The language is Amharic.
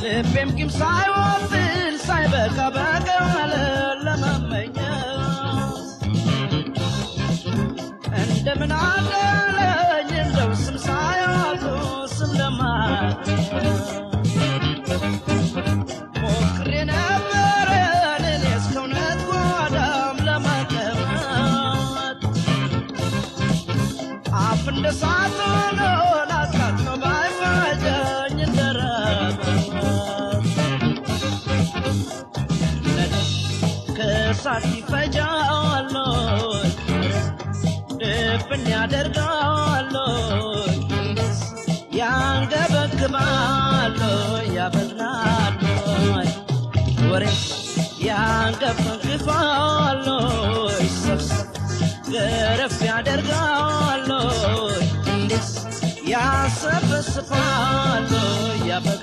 ልቤም ቂም ሳይወፍል ሳይበቃ በቀለ ለመመኘት እንደምን አለኝ እንደው ስም ሳያጡ ስም ለማለት ሞክሬ ነበረ እኔስ ከእውነት ጓዳም ለመቀመጥ አፍ እንደ እሳት ሆኖ ላቃጥሎ ባይፈጀኝ እንደረበት ከእሳት ይፈጃል ድፍን ያደርጋል ያንገበግባል ያበዝናል ወሬ ያንገበግባል ሰብሰብ ገረፍ ያደርጋል እንዴስ ያሰበስባል ያበግናል